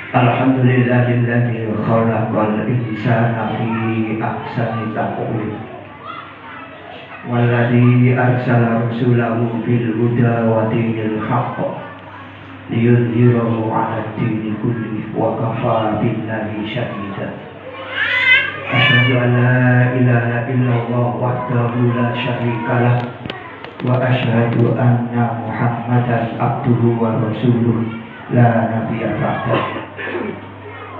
Alhamdulillahilladzi khalaqal insana fi ahsani taqwim walladzi arsala rasulahu bil huda wa dinil haqq liyudhhirahu 'ala ad-dini kullihi wa kafaa billahi shahida. Asyhadu an la ilaha illallah wahdahu la syarika lah wa asyhadu anna Muhammadan abduhu wa rasuluh la nabiyya ba'dahu.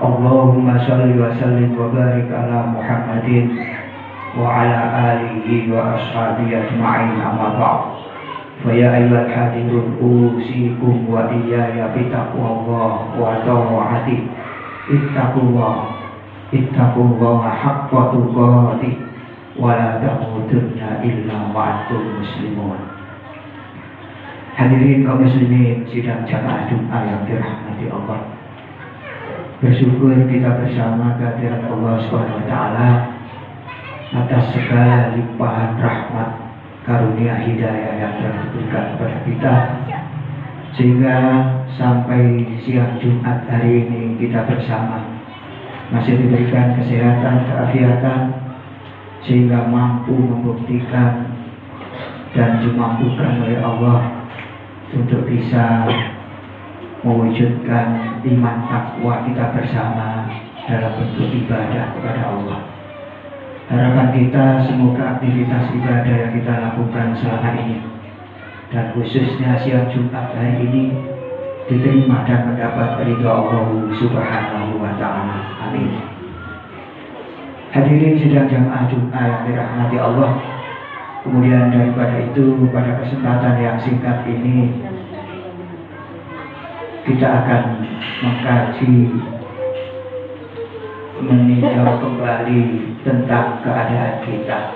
Allahumma shalli wa sallim wa barik ala Muhammadin wa ala alihi wa ashabihi ajma'in, amma ba'd. Fa ya ayyuhal hadirun usikum wa iyaya bi taqwallah wa ta'ati. Ittaqullaha haqqa tuqatih wa la tamutunna illa wa antum muslimun. Hadirin kaum muslimin sidang jamaah Jumat yang dirahmati Allah. Bersyukur kita bersama kehadirat Allah Subhanahu wa taala atas segala limpahan rahmat, karunia, hidayah yang telah diberikan kepada kita, sehingga sampai siang Jumat hari ini kita bersama masih diberikan kesehatan, keafiatan, sehingga mampu membuktikan dan dimampukan oleh Allah untuk bisa mewujudkan iman takwa kita bersama dalam bentuk ibadah kepada Allah. Harapan kita semoga aktivitas ibadah yang kita lakukan selama ini dan khususnya siang Jumat hari ini diterima dan mendapat ridha Allah Subhanahu wa taala. Amin. Hadirin sidang jamaah Jumat yang dirahmati Allah. Kemudian daripada itu, pada kesempatan yang singkat ini kita akan mengkaji, meninjau kembali tentang keadaan kita.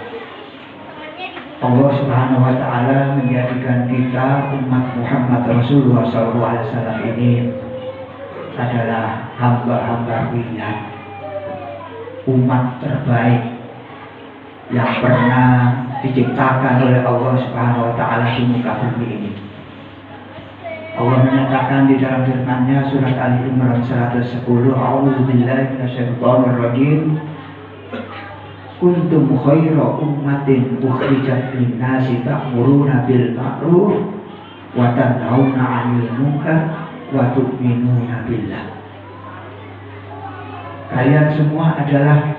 Allah Subhanahu wa taala menjadikan kita umat Muhammad Rasulullah SAW ini adalah hamba-hamba pilihan, umat terbaik yang pernah diciptakan oleh Allah Subhanahu wa taala di muka bumi ini. Allah menyatakan di dalam firman-Nya surat Ali Imran 110, A'udzubillahi minasyaitonir rajim. Kuntum khaira ummatin ukhrijat lin-nasi ta'muruna bil ma'ruf wa tanhauna 'anil munkar wa tu'minuna billah. Kalian semua adalah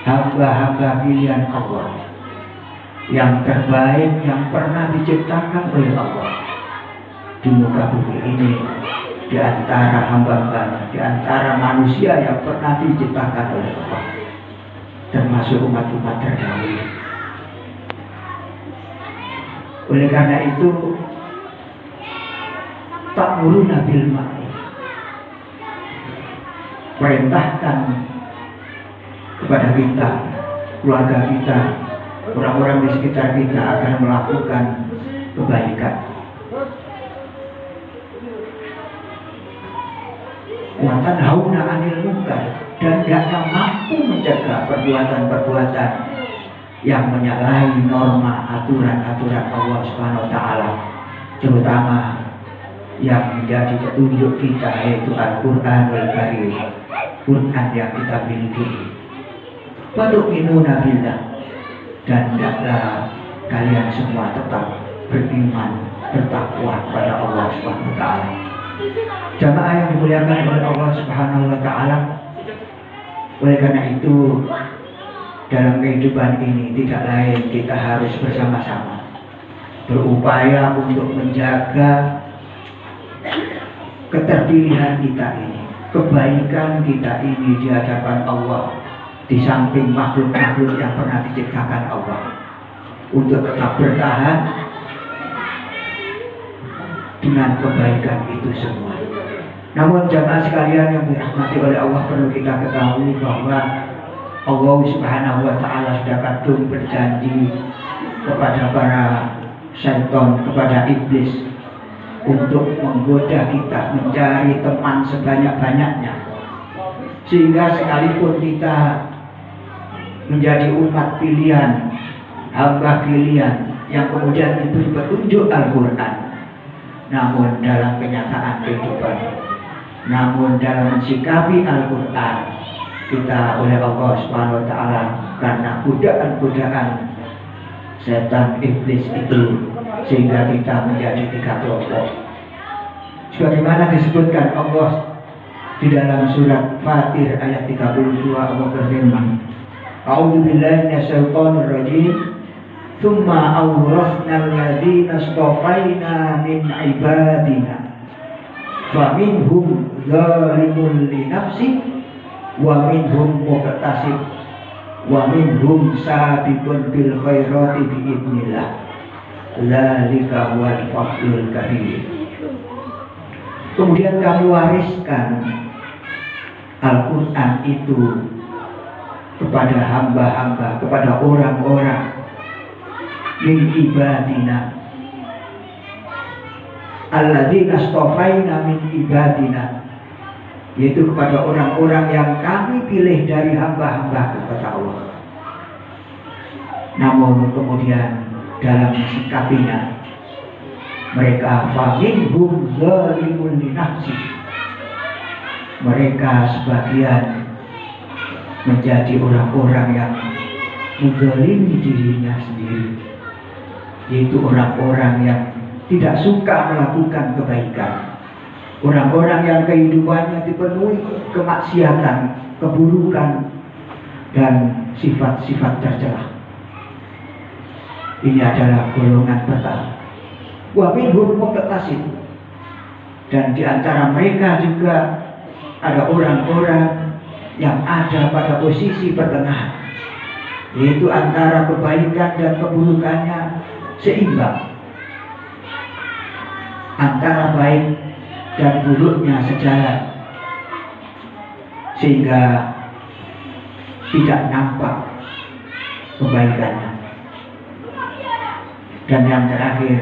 hamba-hamba pilihan Allah yang terbaik yang pernah diciptakan oleh Allah di muka bumi ini, di antara hamba-hamba, di antara manusia yang pernah diciptakan oleh Allah, termasuk umat-umat terdahulu. Oleh karena itu, ta'muruna bil ma'ruf, perintahkan kepada kita, keluarga kita, orang-orang di sekitar kita akan melakukan kebaikan. Wa tanhauna 'anil munkar, dan yang mampu mencegah perbuatan-perbuatan yang menyalahi norma aturan-aturan Allah Subhanahu wa taala, terutama yang menjadi petunjuk kita, yaitu Al-Qur'anul Karim, Quran yang kita miliki. Wa tu'minuna billah, dan hendaklah kalian semua tetap beriman, bertakwa kepada Allah Subhanahu wa taala. Jamaah yang dimuliakan oleh Allah Subhanahu wa taala, oleh karena itu dalam kehidupan ini tidak lain kita harus bersama-sama berupaya untuk menjaga keterpilihan kita ini, kebaikan kita ini di hadapan Allah, di samping makhluk-makhluk yang pernah diciptakan Allah, untuk tetap bertahan dengan kebaikan itu semua. Namun jamaah sekalian yang dirahmati oleh Allah, perlu kita ketahui bahwa Allah Subhanahu wa taala sudah kadung berjanji kepada para syaitan, kepada iblis untuk menggoda kita mencari teman sebanyak-banyaknya, sehingga sekalipun kita menjadi umat pilihan, hamba pilihan yang kemudian diberi petunjuk Al-Quran, namun dalam kenyataan kehidupan, namun dalam mensikapi Al-Quran, kita oleh Allah Subhanahu wa Ta'ala karena godaan-godaan setan iblis itu, sehingga kita menjadi 3 kelompok. Sebagaimana disebutkan Allah di dalam surat Fatir ayat 32, Allah berfirman, A'udzu billahi minasyaitonir rajim, tsumma awrasnal ladzina istafaina min ibadina faminhum zalimun li nafsihi wa minhum muqtasid wa minhum sabiqun bil khairati bi idznillah dzalika huwal fadlul kabir. Kemudian kami wariskan Al-Quran itu kepada hamba-hamba, kepada orang-orang min ibadina alladzina istafaina min ibadina, yaitu kepada orang-orang yang kami pilih dari hamba-hamba kepada Allah. Namun kemudian dalam sikapinya mereka faminhum zalimun li nafsi, mereka sebagian menjadi orang-orang yang menzalimi dirinya sendiri, yaitu orang-orang yang tidak suka melakukan kebaikan, orang-orang yang kehidupannya dipenuhi kemaksiatan, keburukan, dan sifat-sifat tercela. Ini adalah golongan pertama. Wa minhum muqtasid, dan di antara mereka juga ada orang-orang yang ada pada posisi pertengahan, yaitu antara kebaikan dan keburukannya seimbang, antara baik dan buruknya sejalan, sehingga tidak nampak kebaikannya. Dan yang terakhir,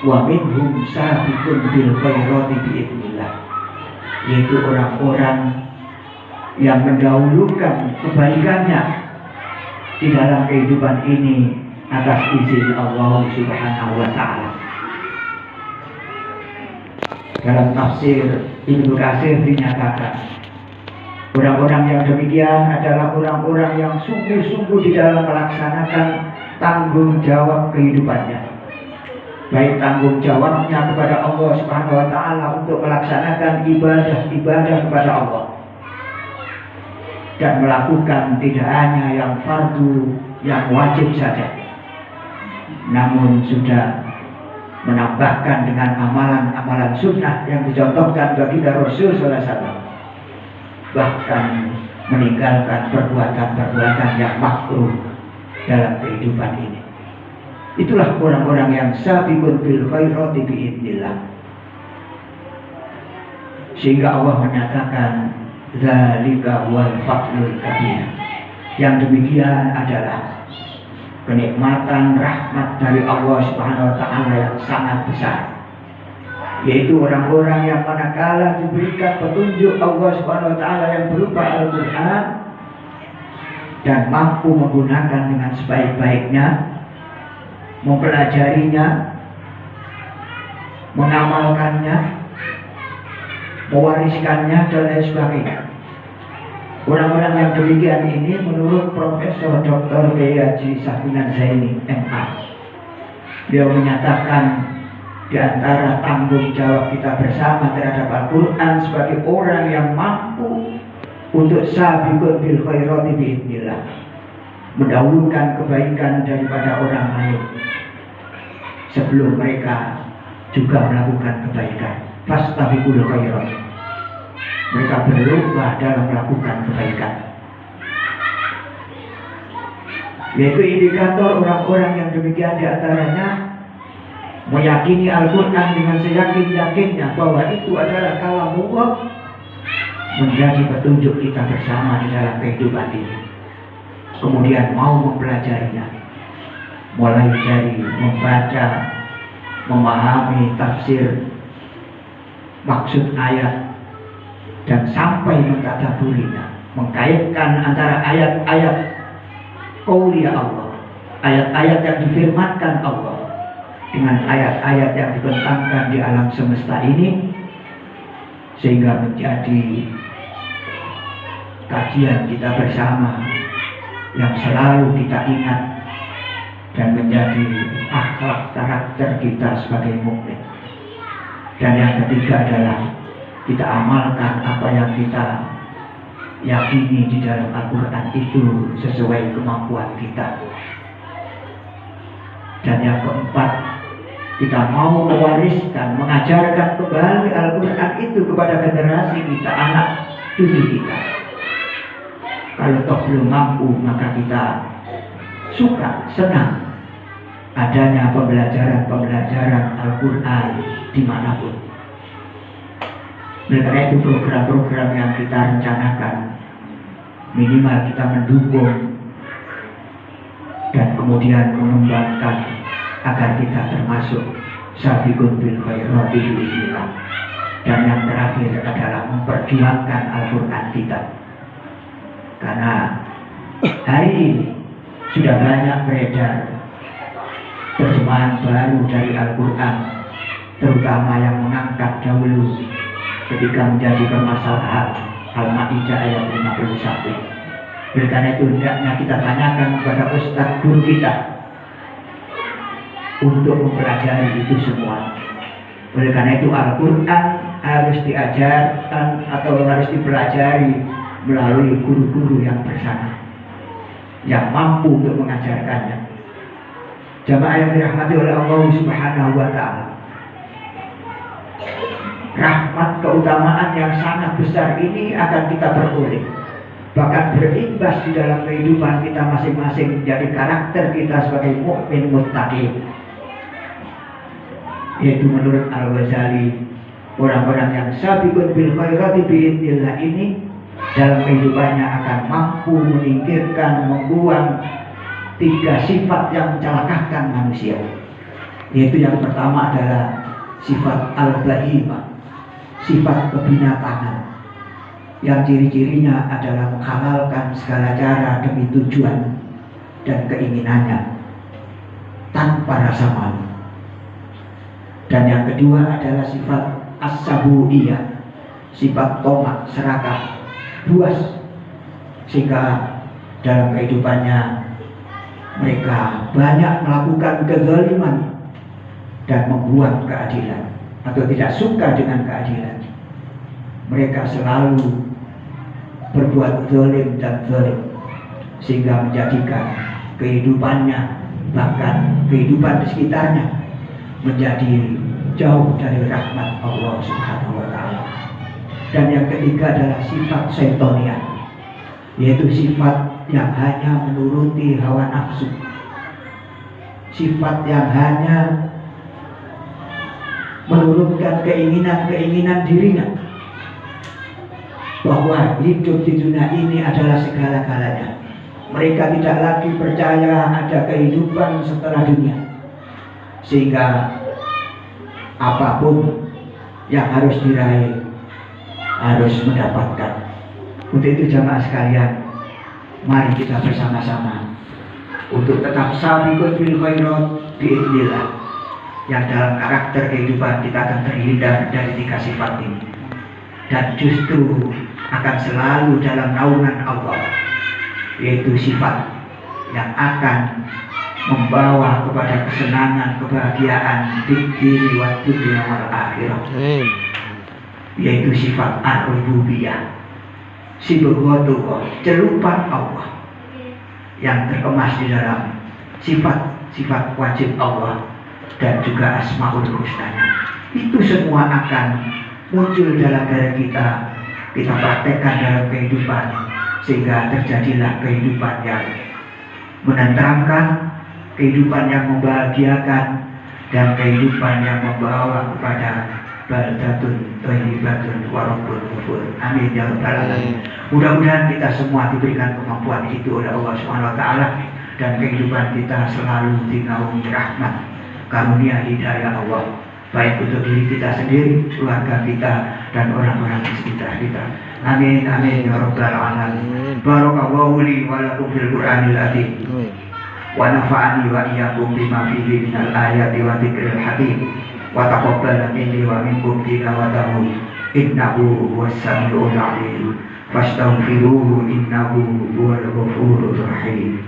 wa minhum sabiqun bil khairati bi idznillah, yaitu orang-orang yang mendahulukan kebaikannya di dalam kehidupan ini atas izin Allah Subhanahu wa Ta'ala. Dalam tafsir Ibnu Katsir dinyatakan, orang-orang yang demikian adalah orang-orang yang sungguh-sungguh di dalam melaksanakan tanggung jawab kehidupannya, baik tanggung jawabnya kepada Allah Subhanahu wa Ta'ala untuk melaksanakan ibadah-ibadah kepada Allah dan melakukan tidak hanya yang fardu, yang wajib saja, namun sudah menambahkan dengan amalan-amalan sunnah yang dicontohkan baginda Rasul sallallahu alaihi wasallam, bahkan meninggalkan perbuatan-perbuatan yang makruh dalam kehidupan ini. Itulah orang-orang yang sabiqun bil khairati bi idznillah, sehingga Allah menyatakan dzalika wal fadlul kabir. Yang demikian adalah kenikmatan rahmat dari Allah Subhanahu wa Ta'ala yang sangat besar, yaitu orang-orang yang manakala diberikan petunjuk Allah Subhanahu wa Ta'ala yang berupa Al-Quran dan mampu menggunakan dengan sebaik-baiknya, mempelajarinya, mengamalkannya, mewariskannya, dan lain sebagainya. Orang-orang yang demikian ini menurut Profesor Dr. Haji Safinan Zaini MA, beliau menyatakan di antara tanggung jawab kita bersama terhadap Al-Quran sebagai orang yang mampu untuk sabiqun bil khairati bi idznillah, mendahulukan kebaikan daripada orang lain sebelum mereka juga melakukan kebaikan. Fastabiqul khairat, mereka berlomba dalam melakukan kebaikan, yaitu indikator orang-orang yang demikian diantaranya meyakini Al-Quran dengan seyakin-yakinnya bahwa itu adalah kalamullah, menjadi petunjuk kita bersama di dalam kehidupan ini, kemudian mau mempelajarinya, mulai dari membaca, memahami tafsir maksud ayat, dan sampai mentadaburinya, mengkaitkan antara ayat-ayat qauliyah Allah, ayat-ayat yang difirmankan Allah dengan ayat-ayat yang dibentangkan di alam semesta ini, sehingga menjadi kajian kita bersama yang selalu kita ingat dan menjadi akhlak karakter kita sebagai mukmin. Dan yang ketiga adalah kita amalkan apa yang kita yakini di dalam Al-Quran itu sesuai kemampuan kita. Dan yang keempat, kita mau mewariskan, mengajarkan kembali Al-Quran itu kepada generasi kita, anak cucu kita. Kalau toh belum mampu, maka kita suka, senang adanya pembelajaran Al-Quran dimanapun. Oleh karena itu program-program yang kita rencanakan, minimal kita mendukung dan kemudian mengembangkan agar kita termasuk sabiqun bil khairati biiznillah. Dan yang terakhir adalah memperjuangkan Al-Quran kita, karena hari ini sudah banyak beredar terjemahan baru dari Al-Quran, terutama yang mengangkat dahulu ketika menjadi permasalahan Al-Ma'idah ayat 51. Oleh karena itu hendaknya kita tanyakan kepada ustaz guru kita untuk mempelajari itu semua. Oleh karena itu Al-Quran harus diajarkan atau harus dipelajari melalui guru-guru yang bersama, yang mampu untuk mengajarkannya. Jamaah yang dirahmati oleh Allah Subhanahu wa Ta'ala, rahmat keutamaan yang sangat besar ini akan kita peroleh, bahkan berimbas di dalam kehidupan kita masing-masing, menjadi karakter kita sebagai mukmin muttaqi. Yaitu menurut Al-Ghazali, orang-orang yang sabiqun bil khairati biidznillah ini dalam kehidupannya akan mampu menyingkirkan, membuang 3 sifat yang mencelakakan manusia. Yaitu yang pertama adalah sifat al-bahimah, sifat kebinatangan, yang ciri-cirinya adalah menghalalkan segala cara demi tujuan dan keinginannya tanpa rasa malu. Dan yang kedua adalah sifat as-sabu'iyah, sifat tomak, serakah, buas, sehingga dalam kehidupannya mereka banyak melakukan kezaliman dan membuat keadilan, atau tidak suka dengan keadilan. Mereka selalu berbuat zalim dan zalim, sehingga menjadikan kehidupannya, bahkan kehidupan di sekitarnya, menjadi jauh dari rahmat Allah Subhanahu wa Ta'ala. Dan yang ketiga adalah sifat syaitoniah, yaitu sifat yang hanya menuruti hawa nafsu, sifat yang hanya menurunkan keinginan-keinginan dirinya, bahwa hidup di dunia ini adalah segala-galanya. Mereka tidak lagi percaya ada kehidupan setelah dunia, sehingga apapun yang harus diraih harus mendapatkan. Untuk itu jamaah sekalian, mari kita bersama-sama untuk tetap sabiqun bil khairat biidznillah, yang dalam karakter kehidupan kita akan terhindar dari 3 sifat ini, dan justru akan selalu dalam naungan Allah, yaitu sifat yang akan membawa kepada kesenangan, kebahagiaan di dunia wal akhirah, yaitu sifat ar-rububiyah, sibghatuh, celupan Allah yang terkemas di dalam sifat-sifat wajib Allah dan juga asmaul husnanya. Itu semua akan muncul dalam diri kita praktekkan dalam kehidupan, sehingga terjadilah kehidupan yang menenteramkan, kehidupan yang membahagiakan, dan kehidupan yang membawa kepada baldatun thayyibatun wa rabbun ghafur. Amin ya rabbal alamin. Mudah-mudahan kita semua diberikan kemampuan itu oleh Allah Subhanahu wa Ta'ala, dan kehidupan kita selalu dinaungi rahmat karunia hidayah Allah, baik untuk diri kita sendiri, keluarga kita, dan orang-orang di sekitar kita. Amin amin ya rabbal alamin. Barakallahu li wa lakum fil Qur'anil azim. Wa nafa'ani wa iyyakum bima fihi minal ayati wa dzikril hakim. Wa taqabbal minni wa minkum tilawatahu innahu huwas samiul alim. Fastaghfiruhu innahu huwal ghafurur rahim.